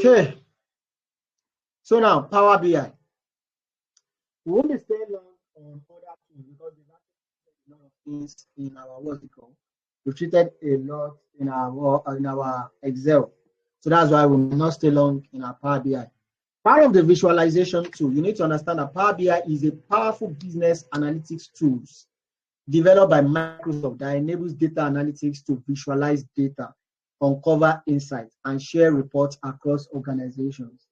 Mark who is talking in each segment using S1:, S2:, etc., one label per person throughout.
S1: Okay, so now Power BI. We won't be staying long on other tools because we've actually a lot of things in our what's it called. We've treated a lot in our Excel. So that's why we will not stay long in our Power BI. Part of the visualization tool, you need to understand that Power BI is a powerful business analytics tools developed by Microsoft that enables data analytics to visualize data, uncover insights, and share reports across organizations.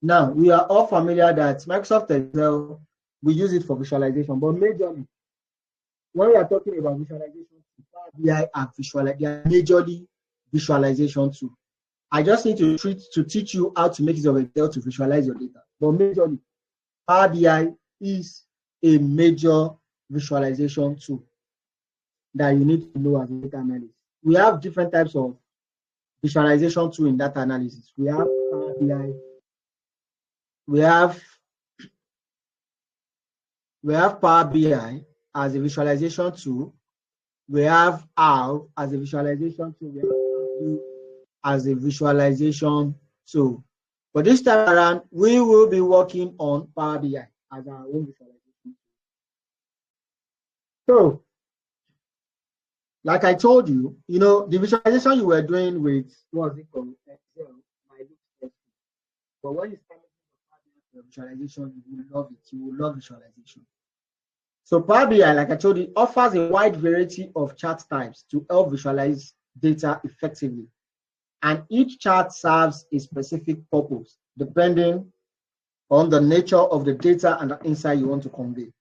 S1: Now, we are all familiar that Microsoft Excel, we use it for visualization, but majorly, when we are talking about visualization, Power BI and they are majorly visualization too. I just need to teach you how to make use of Excel to visualize your data. But majorly, Power BI is a major visualization tool that you need to know as a data analyst. We have different types of visualization tool in data analysis. We have Power BI. We have Power BI as a visualization tool. We have R as a visualization tool. We have U as a visualization tool. But this time around, we will be working on Power BI as our own visualization tool. So, like I told you, the visualization you were doing with what's it called, Excel, might look stressful. But when you start making visualization, you will love it. You will love visualization. So Power BI, like I told you, offers a wide variety of chart types to help visualize data effectively. And each chart serves a specific purpose, depending on the nature of the data and the insight you want to convey.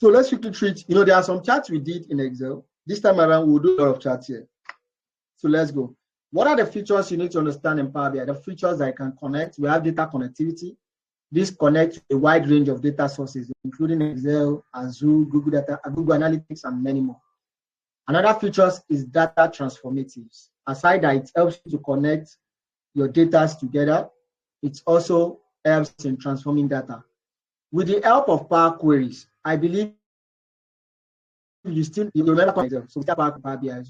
S1: So let's quickly treat, there are some charts we did in Excel. This time around, we'll do a lot of charts here. So let's go. What are the features you need to understand in Power BI? The features that I can connect. We have data connectivity. This connects a wide range of data sources, including Excel, Azure, Google Data, Google Analytics, and many more. Another feature is data transformatives. Aside that it helps you to connect your data together, it also helps in transforming data. With the help of Power Queries, I believe you remember Excel, so Power BI.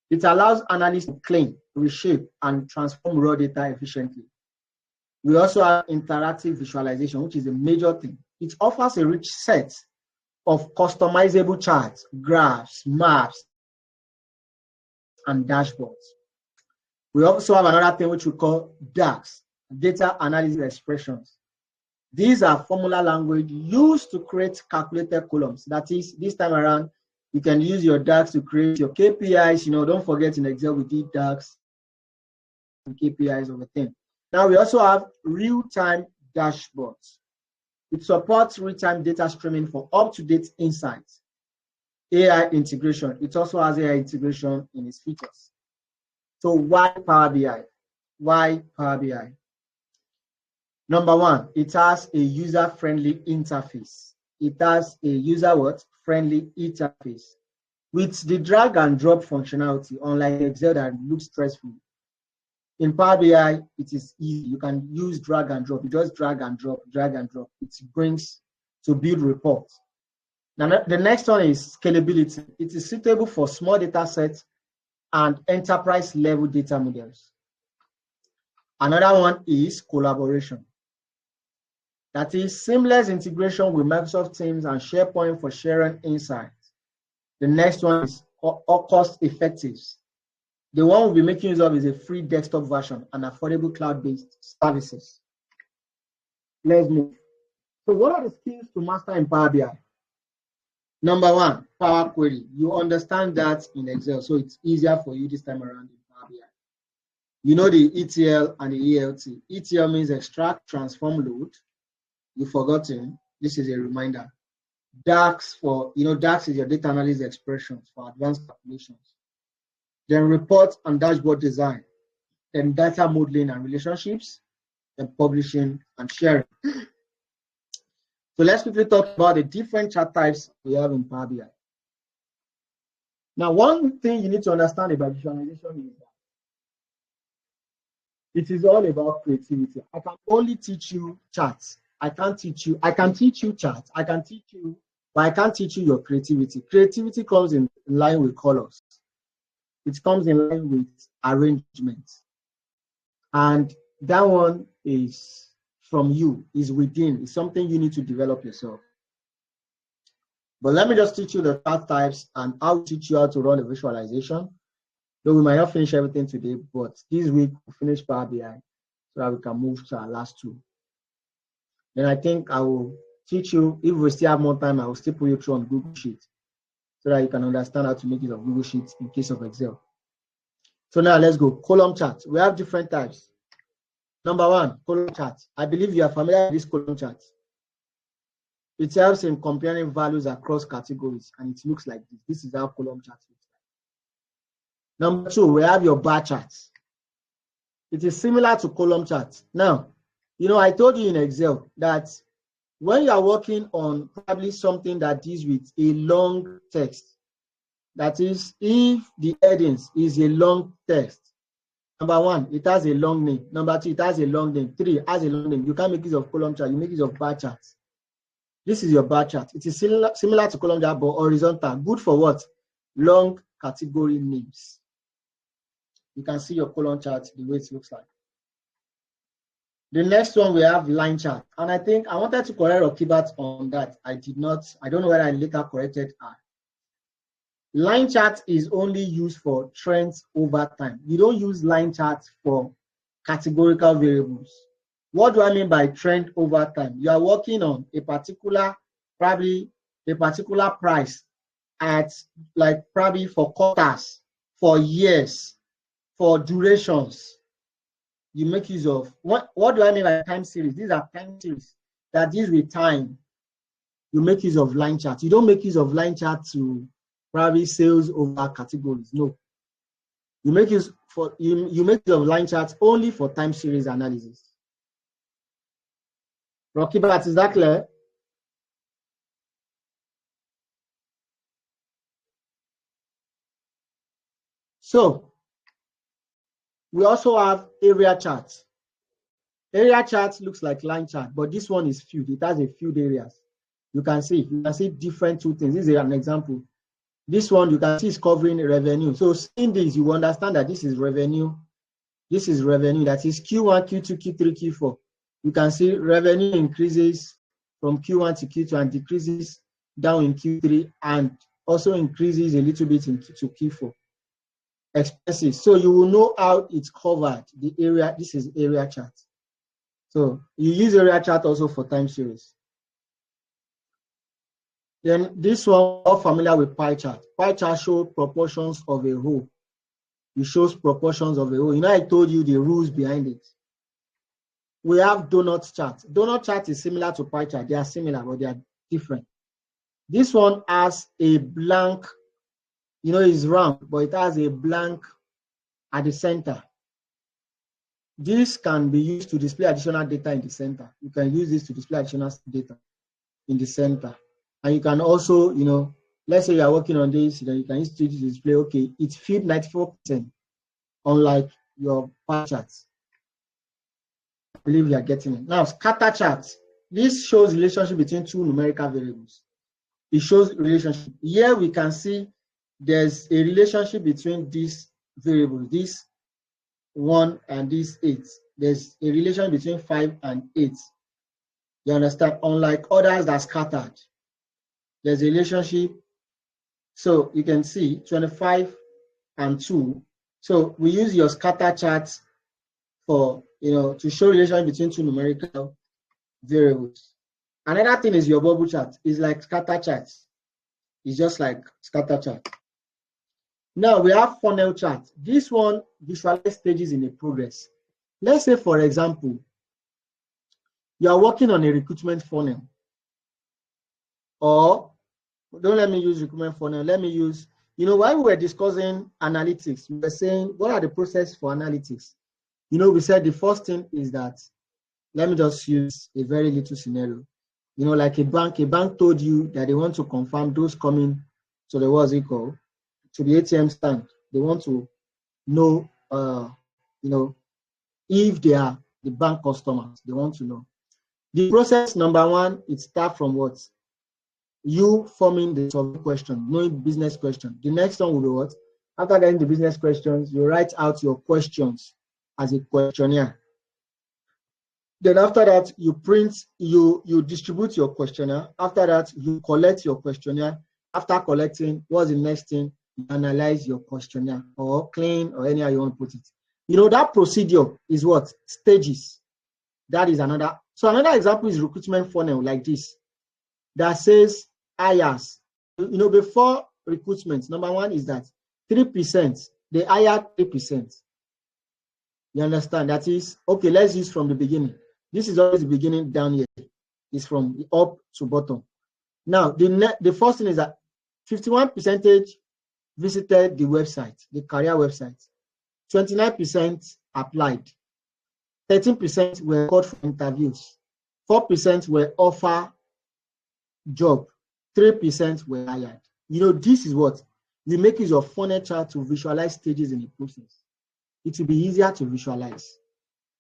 S1: It allows analysts to clean, reshape, and transform raw data efficiently. We also have interactive visualization, which is a major thing. It offers a rich set of customizable charts, graphs, maps, and dashboards. We also have another thing which we call DAX, data analysis expressions. These are formula language used to create calculated columns. That is, this time around, you can use your DAX to create your KPIs. Don't forget in Excel we did DAX and KPIs of a thing. Now we also have real-time dashboards. It supports real-time data streaming for up-to-date insights. AI integration. It also has AI integration in its features. So why Power BI? Why Power BI? Number one, it has a user-friendly interface. It has a user-friendly interface. With the drag and drop functionality, unlike Excel that looks stressful, in Power BI, it is easy. You can use drag and drop. You just drag and drop, drag and drop. It brings to build reports. Now, the next one is scalability. It is suitable for small data sets and enterprise level data models. Another one is collaboration. That is seamless integration with Microsoft Teams and SharePoint for sharing insights. The next one is cost effective. The one we'll be making use of is a free desktop version and affordable cloud-based services. Let's move. So what are the skills to master in Power BI? Number one, Power Query. You understand that in Excel, so it's easier for you this time around in Power BI. You know the ETL and the ELT. ETL means extract, transform, load. You've forgotten. This is a reminder. DAX DAX is your data analysis expressions for advanced calculations. Then report and dashboard design, then data modeling and relationships, then publishing and sharing. So let's quickly talk about the different chart types we have in Power BI. Now, one thing you need to understand about visualization is that it is all about creativity. I can only teach you charts. I can teach you charts. I can teach you, but I can't teach you your creativity. Creativity comes in line with colors. It comes in line with arrangements. And that one is from you, is within, it's something you need to develop yourself. But let me just teach you the chart types, and I'll teach you how to run a visualization. Though we might not finish everything today, but this week we'll finish Power BI so that we can move to our last two. Then I think I will teach you, if we still have more time, I will still put you through on Google Sheets so that you can understand how to make use of Google Sheets in case of Excel. So now let's go. Column chart. We have different types. Number one, column chart. I believe you are familiar with this column chart. It helps in comparing values across categories, and it looks like this. This is how column chart looks like. Number two, we have your bar chart. It is similar to column chart. Now, you know, I told you in Excel that when you are working on probably something that deals with a long text, that is, if the headings is a long text, number one, it has a long name. Number two, it has a long name. Three, it has a long name. You can't make use of column chart. You make use of bar chart. This is your bar chart. It is similar to column chart, but horizontal. Good for what? Long category names. You can see your column chart the way it looks like. The next one, we have line chart. And I think I wanted to correct Rokibat on that. I did not. I don't know whether I later corrected her. Line chart is only used for trends over time. You don't use line chart for categorical variables. What do I mean by trend over time? You are working on a particular, probably a particular price at, like, probably for quarters, for years, for durations. You make use of, what do I mean by time series? These are time series that deals with time. You make use of line chart. You don't make use of line chart to probably sales over categories. No. You make use for you make use of line charts only for time series analysis. Rocky Bat, is that clear? So we also have area charts. Area chart looks like line chart, but this one is field. It has a field areas. You can see different two things. This is an example. This one you can see is covering revenue. So seeing this, you understand that this is revenue. This is revenue. That is Q1, Q2, Q3, Q4. You can see revenue increases from Q1 to Q2 and decreases down in Q3 and also increases a little bit into Q4. Expenses. So you will know how it's covered. The area. This is area chart. So you use area chart also for time series. Then this one, all familiar with pie chart. Pie chart shows proportions of a whole. It shows proportions of a whole. You know, I told you the rules behind it. We have donut chart. Donut chart is similar to pie chart. They are similar, but they are different. This one has a blank, you know, it's round, but it has a blank at the center. This can be used to display additional data in the center. You can use this to display additional data in the center. And you can also, you know, let's say you are working on this, then you can use it to display, okay, it's filled 94%, unlike your pie charts. I believe you are getting it. Now, scatter charts. This shows relationship between two numerical variables. It shows relationship. Here we can see there's a relationship between these variables, this 1 and this 8. There's a relation between 5 and 8. You understand? Unlike others that are scattered, there's a relationship. So you can see 25 and 2. So we use your scatter charts for, you know, to show relation between two numerical variables. Another thing is your bubble chart. It's like scatter charts. It's just like scatter chart. Now we have funnel chart. This one visualizes stages in a progress. Let's say, for example, you are working on a recruitment funnel. Or don't let me use recruitment funnel. Let me use, you know, while we were discussing analytics, we were saying, what are the processes for analytics? You know, we said the first thing is that, let me just use a very little scenario. You know, like a bank told you that they want to confirm those coming to the, what's it called, to the ATM stand. They want to know, you know, if they are the bank customers. They want to know. The process, number one, it starts from what? You forming the survey question, knowing business question. The next one will be what? After getting the business questions, you write out your questions as a questionnaire. Then after that, you print, you distribute your questionnaire. After that, you collect your questionnaire. After collecting, what's the next thing? You analyze your questionnaire or clean or any how you want to put it. You know, that procedure is what? Stages. That is another. So another example is recruitment funnel like this that says hires. You know, before recruitment, number one is that 3%, they hire 3%. You understand? That is, okay, let's use from the beginning. This is always the beginning down here. It's from up to bottom. Now, the first thing is that 51% visited the website, the career website. 29% applied. 13% were called for interviews. 4% were offered job. 3% were hired. You know, this is what we make use of funnel chart to visualize stages in the process. It will be easier to visualize.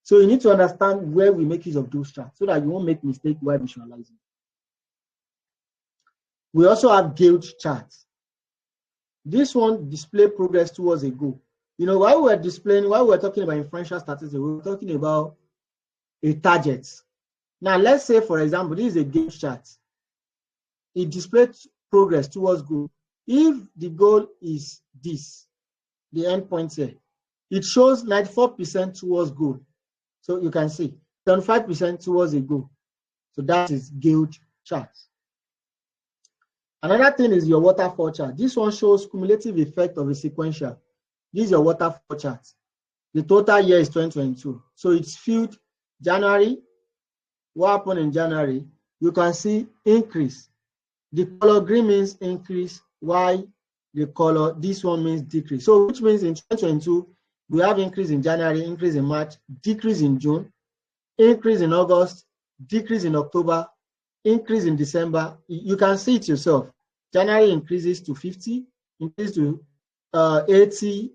S1: So you need to understand where we make use of those charts so that you won't make mistakes while visualizing. We also have gauge charts. This one display progress towards a goal. You know, while we were talking about inferential statistics, we were talking about a target. Now, let's say, for example, this is a gauge chart. It displays progress towards goal. If the goal is this, the endpoint here, it shows 94% towards goal. So you can see 75% towards a goal. So that is gauge chart. Another thing is your waterfall chart. This one shows cumulative effect of a sequential. This is your waterfall chart. The total year is 2022. So it's filled January. What happened in January? You can see increase. The color green means increase, while the color, this one means decrease. So which means in 2022, we have increase in January, increase in March, decrease in June, increase in August, decrease in October, increase in December. You can see it yourself. January increases to 50, increases to 80.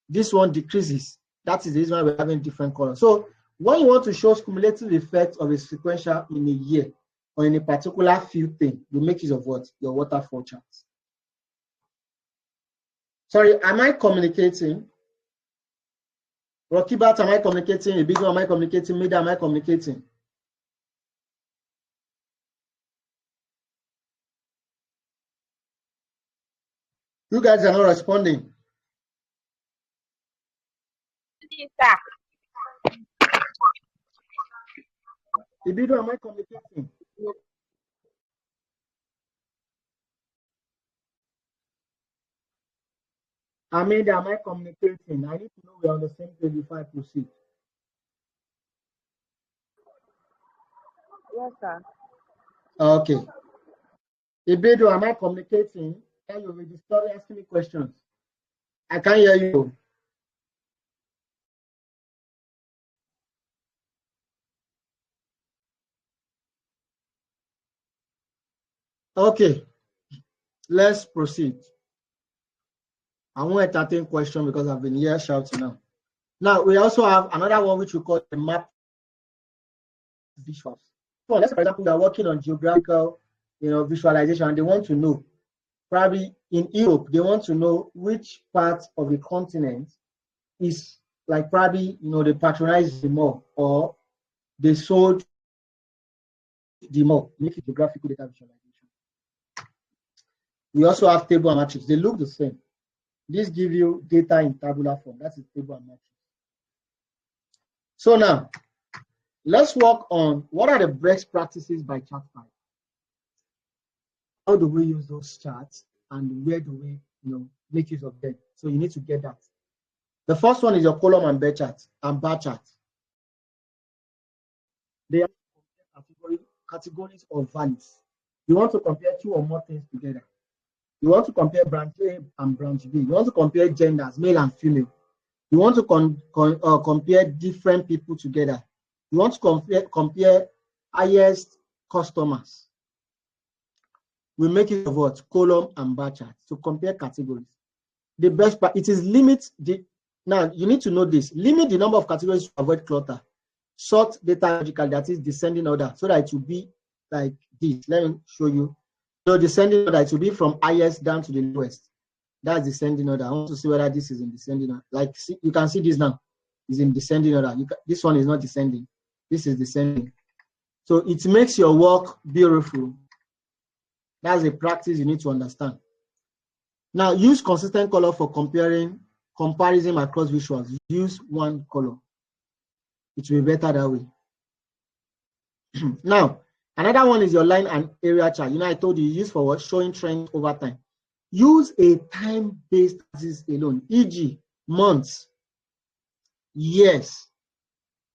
S1: This one decreases. That is the reason why we're having different colors. So when you want to show cumulative effect of a sequential in a year or in a particular field thing, you make use of what? Your waterfall charts. Sorry, am I communicating? Rokibat, am I communicating? Ibigo, am I communicating? Mida, am I communicating? You guys are not responding. Ibigo, am I communicating? Amanda, am I communicating? I need to know we're on the same page before I proceed.
S2: Yes, sir.
S1: Okay. Ibedo, am I communicating? Can you already start asking me questions? I can't hear you. Okay. Let's proceed. I won't entertain question because I've been here shouting now. Now, we also have another one which we call the map visuals. So let's, for example, we are working on geographical, visualization, and they want to know, probably in Europe, they want to know which part of the continent is like probably, they patronize the more or they sold the more. Make it geographical data visualization. We also have table and matrix. They look the same. This gives you data in tabular form. That's a table and matrix. So now, let's work on what are the best practices by Chart5. How do we use those charts and where do we, make use of them? So you need to get that. The first one is your column and bar chart bar chart. They are categories of values. You want to compare two or more things together. You want to compare branch A and branch B. You want to compare genders, male and female. You want to compare different people together. You want to compare highest customers. We make it of what? Column and bar chart to compare categories. The best part, it is now you need to know this. Limit the number of categories to avoid clutter. Sort data logically, that is descending order, so that it will be like this. Let me show you. So descending order, it will be from highest down to the lowest. That's descending order. I want to see whether this is in descending order. Like, see, you can see this now. is in descending order. This one is not descending. This is descending. So it makes your work beautiful. That's a practice you need to understand. Now, use consistent color for comparison across visuals. Use one color. It will be better that way. Now, another one is your line and area chart. You know, I told you use for what? Showing trends over time. Use a time-based axis alone, e.g., months, years,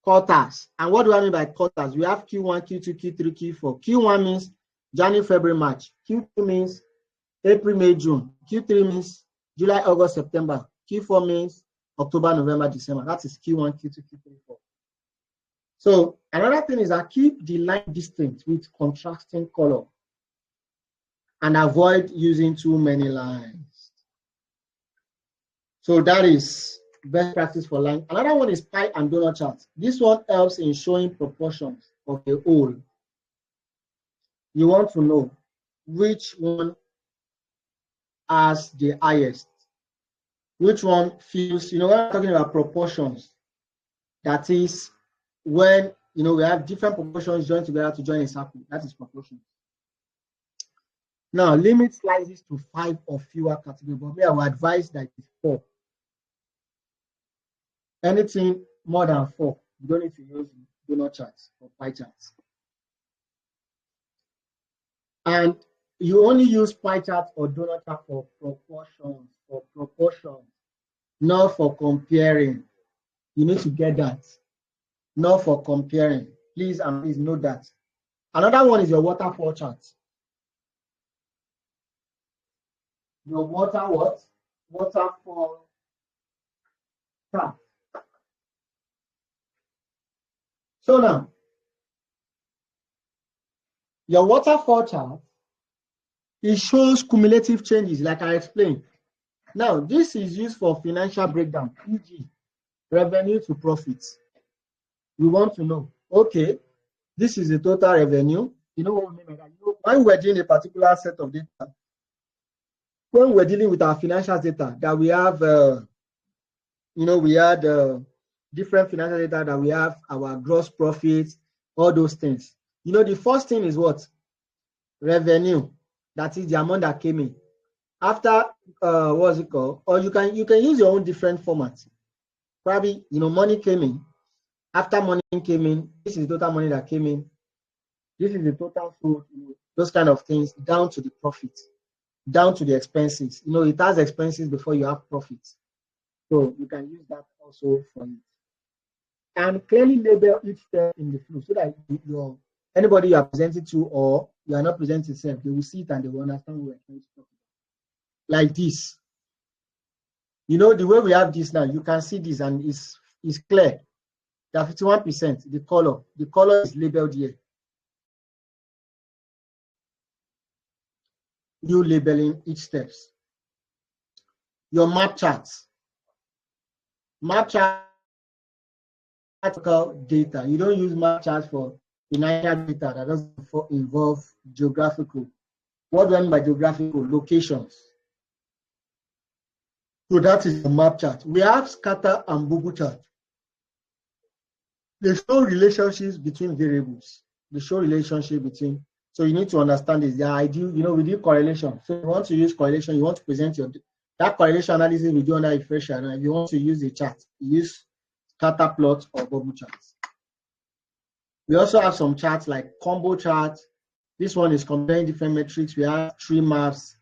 S1: quarters. And what do I mean by quarters? We have Q1, Q2, Q3, Q4. Q1 means January, February, March. Q2 means April, May, June. Q3 means July, August, September. Q4 means October, November, December. That is Q1, Q2, Q3, Q4. So another thing is that keep the line distinct with contrasting color and avoid using too many lines. So that is best practice for line. Another one is pie and donut chart. This one helps in showing proportions of the whole. You want to know which one has the highest, which one feels, you know, when I'm talking about proportions, that is when, you know, we have different proportions joined together to join a circle. That is proportions. Now, limit slices to 5 or fewer categories, but we will advise that it's 4. Anything more than 4, you don't need to use donut charts or pie charts. And you only use pie charts or donut chart for proportions, not for comparing. You need to get that. Not for comparing. Please and please note that. Another one is your waterfall chart. Your waterfall chart. So now, your waterfall chart, it shows cumulative changes, like I explained. Now, this is used for financial breakdown, e.g., revenue to profits. We want to know, okay, this is the total revenue. You know what I mean by that? You know, when we're doing a particular set of data, when we're dealing with our financial data, that we have, you know, we had different financial data that we have, our gross profits, all those things. You know, the first thing is what? Revenue. That is the amount that came in. After, what's it called? Or you can use your own different formats. Probably, you know, money came in. After money came in, this is the total money that came in. This is the total food, you know, those kind of things, down to the profit, down to the expenses. You know, it has expenses before you have profits. So you can use that also for it. And clearly label each step in the flow so that anybody you are presenting to or you are not presenting yourself, they will see it and they will understand what we're trying to talk about. Like this. You know, the way we have this now, you can see this and it's clear. That 51%, the color is labeled here. You labeling each steps. Your map charts. Map chart data. You don't use map charts for financial data that doesn't involve geographical. What do I mean by geographical? Locations. So that is the map chart. We have scatter and bubble chart. They show relationships between variables. They show relationship between. So you need to understand this. The ideal, you know, we do correlation. So if you want to use correlation, you want to present that correlation analysis we do under a pressure. And if you want to use a chart, use scatter plot or bubble charts. We also have some charts like combo chart. This one is comparing different metrics. We have tree maps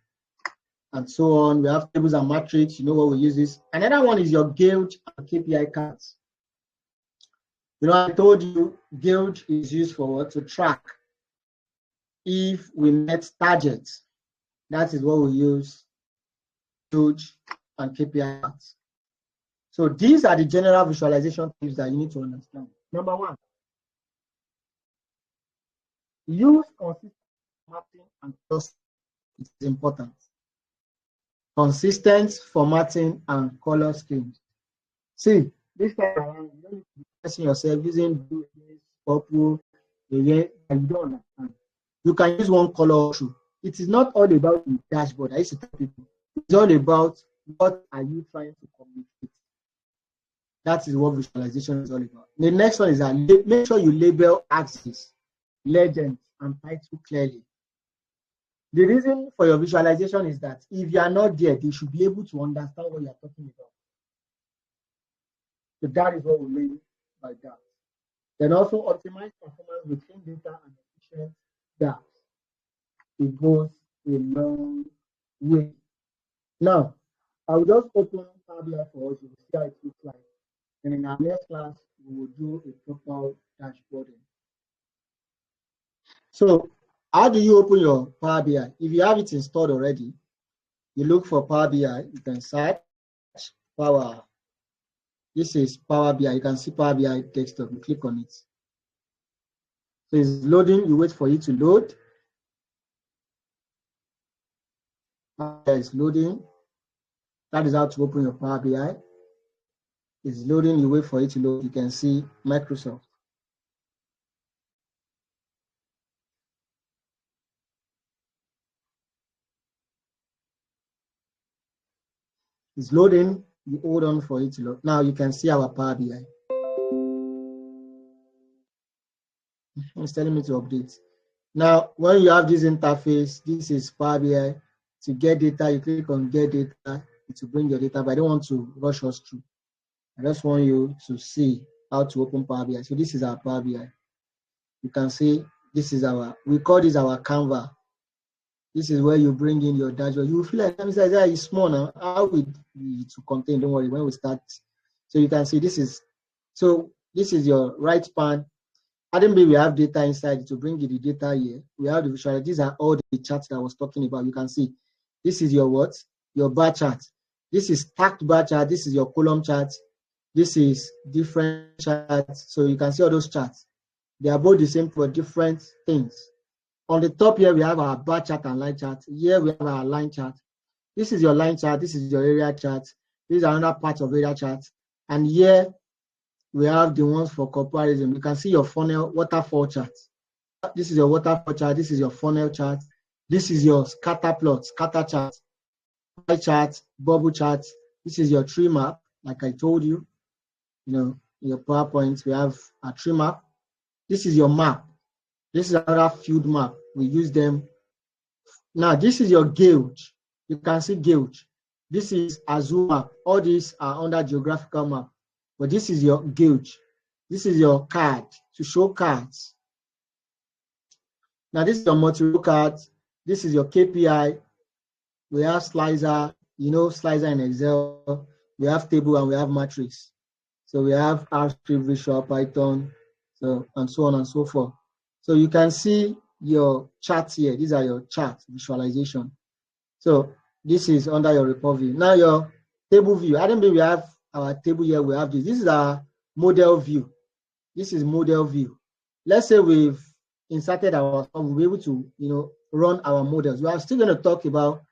S1: and so on. We have tables and matrix. You know what we use this. Another one is your gauge and KPI cards. You know, I told you gauge is used for what? To track if we met targets. That is what we use, gauge and KPI cards. So these are the general visualization tips that you need to understand. Number 1, use consistent formatting and colors. It's important. Consistent formatting and color schemes. See, this time around, you don't need to be stressing yourself using blue, purple, and you don't understand. You can use one color through. It is not all about the dashboard. I used to tell people, it's all about what are you trying to communicate. That is what visualization is all about. The next one is that make sure you label axes, legends, and title clearly. The reason for your visualization is that if you are not there, they should be able to understand what you are talking about. So that is what we mean by that. Then also optimize performance with clean data and efficient gaps. It goes a long way. Now, I will just open Power BI for us to see how it looks like. And in our next class, we will do a proper dashboarding. So, how do you open your Power BI? If you have it installed already, you look for Power BI, you can search Power. This is Power BI. You can see Power BI desktop. You click on it. So it's loading. You wait for it to load. It's loading. That is how to open your Power BI. It's loading. You wait for it to load. You can see Microsoft. It's loading. You hold on for it to load. Now you can see our Power BI. It's telling me to update. Now, when you have this interface, this is Power BI. To get data, you click on get data to bring your data, but I don't want to rush us through. I just want you to see how to open Power BI. So this is our Power BI. You can see this is we call this our Canva. This is where you bring in your dashboard. You feel like it's small now. How will it to contain? Don't worry, when we start. So you can see this is your right pan. Adamby, we have data inside to bring you the data here. We have the visual. These are all the charts that I was talking about. You can see this is your what? Your bar chart. This is stacked bar chart. This is your column chart. This is different charts. So you can see all those charts. They are both the same for different things. On the top here, we have our bar chart and line chart. Here we have our line chart. This is your line chart. This is your area chart. This is another part of area chart. And here we have the ones for comparison. You can see your funnel waterfall chart. This is your waterfall chart. This is your funnel chart. This is your scatter plot, scatter chart, pie chart, bubble chart. This is your tree map, like I told you. You know, in your PowerPoint, we have a tree map. This is your map. This is another field map. We use them. Now, this is your gauge. You can see gauge. This is a zoom map. All these are under geographical map. But this is your gauge. This is your card to show cards. Now, this is your multi-row card. This is your KPI. We have slicer, slicer in Excel. We have table and we have matrix. So we have R-Script, Visual, Python, and so on and so forth. So you can see your charts here. These are your chart visualization. So this is under your report view. Now your table view. I don't believe we have our table here. We have this. This is our model view. This is model view. Let's say we've inserted we'll be able to, run our models. We are still going to talk about